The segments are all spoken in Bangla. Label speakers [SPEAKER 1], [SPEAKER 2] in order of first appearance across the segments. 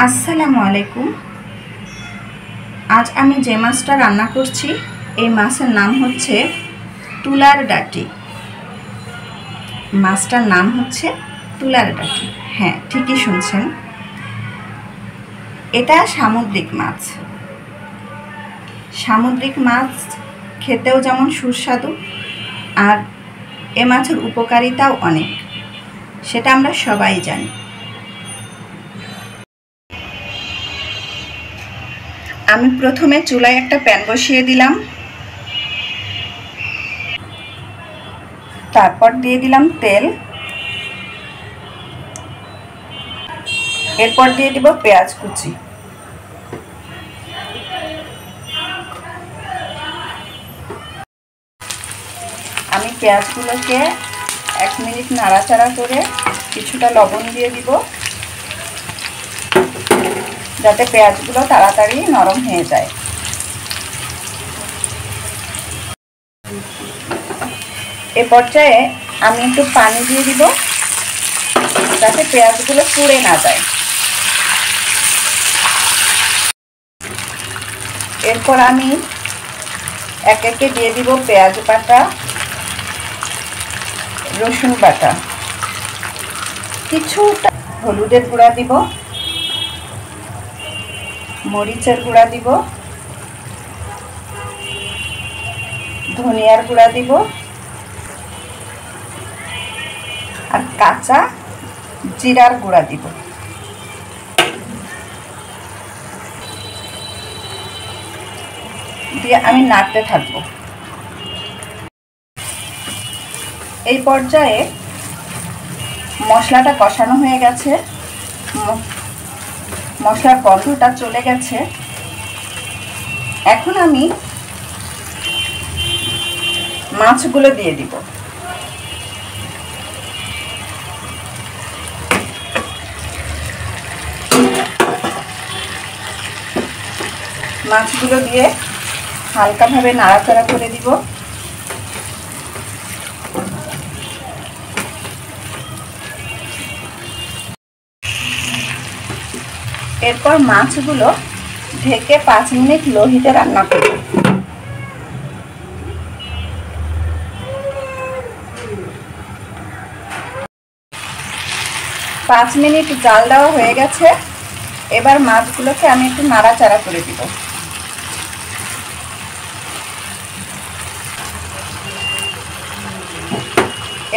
[SPEAKER 1] আসসালামু আলাইকুম। আজ আমি যে মাছটা রান্না করছি এই মাছের নাম হচ্ছে তুলার ডাঁটি। মাছটার নাম হচ্ছে তুলার ডাঁটি। হ্যাঁ, ঠিকই শুনছেন, এটা সামুদ্রিক মাছ। সামুদ্রিক মাছ খেতেও যেমন সুস্বাদু, আর এ মাছের উপকারিতাও অনেক, সেটা আমরা সবাই জানি। আমি প্রথমে চুলায় একটা প্যান বসিয়ে দিলাম, তারপর দিয়ে দিলাম তেল, এরপর দিয়ে দিব পেঁয়াজ কুচি। আমি পেঁয়াজগুলোকে 1 মিনিট নাড়াচাড়া করে কিছুটা লবণ দিয়ে দিব, যাতে পেঁয়াজগুলো তাড়াতাড়ি নরম হয়ে যায়। এ পর্যায়ে আমি একটু পানি দিয়ে দিব, যাতে পেঁয়াজগুলো পুড়ে না যায়। এরপর আমি একে একে দিয়ে দিব পেঁয়াজ বাটা, রসুন বাটা, কিছুটা হলুদের গুঁড়া দিব, মরিচের গুঁড়া দিব, ধনিয়ার গুঁড়া দিব, আর কাঁচা জিরার গুঁড়া দিব। দিয়ে আমি নাড়তে থাকবো। এই পর্যায়ে মশলাটা কষানো হয়ে গেছে, মশলার গন্ধটা চলে গেছে। এখন আমি মাছগুলো দিয়ে দিব। মাছগুলো দিয়ে হালকাভাবে নাড়াচাড়া করে দিব। এরপর মাছগুলো ঢেকে 5 মিনিট লো হিটে রান্না করব। 5 মিনিট জাল দেওয়া হয়ে গেছে। এবার মাছগুলোকে আমি একটু নাড়াচাড়া করে দিব।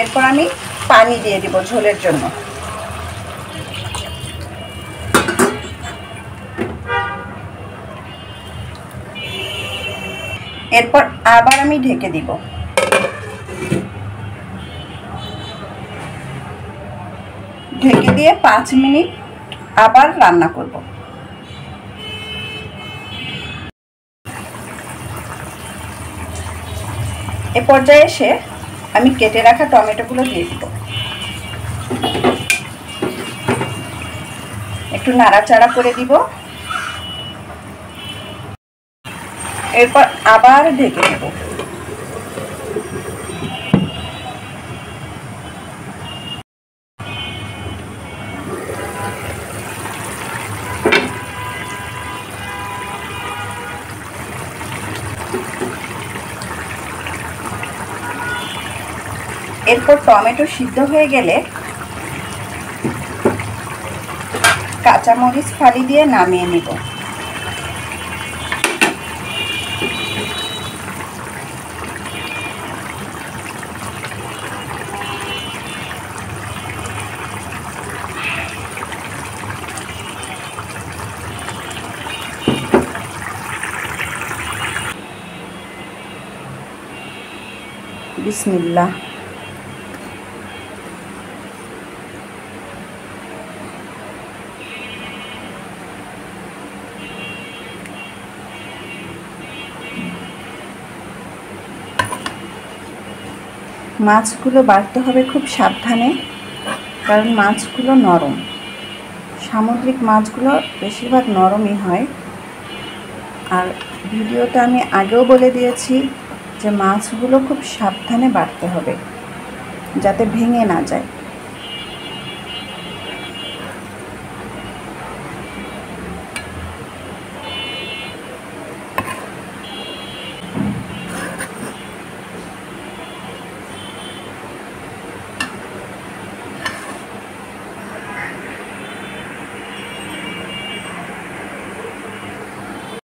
[SPEAKER 1] এরপর আমি পানি দিয়ে দিব ঝোলের জন্য। এরপর আবার আমি ঢেকে দিব। ঢেকে দিয়ে 5 মিনিট আবার রান্না করব। এ পর্যায়ে এসে আমি কেটে রাখা টমেটোগুলো দিয়ে দিব। একটু নাড়াচাড়া করে দিব। এরপর আবার ঢেকে দেব। এরপর টমেটো সিদ্ধ হয়ে গেলে কাঁচামরিচ ফালি দিয়ে নামিয়ে নিব। বিসমিল্লাহ। মাছগুলো বাড়তে হবে খুব সাবধানে, কারণ মাছগুলো নরম। সামুদ্রিক মাছগুলো বেশিরভাগ নরমই হয়। আর ভিডিওতে আমি আগেও বলে দিয়েছি যে মাছগুলো খুব সাবধানে বাড়তে হবে, যাতে ভেঙে না যায়।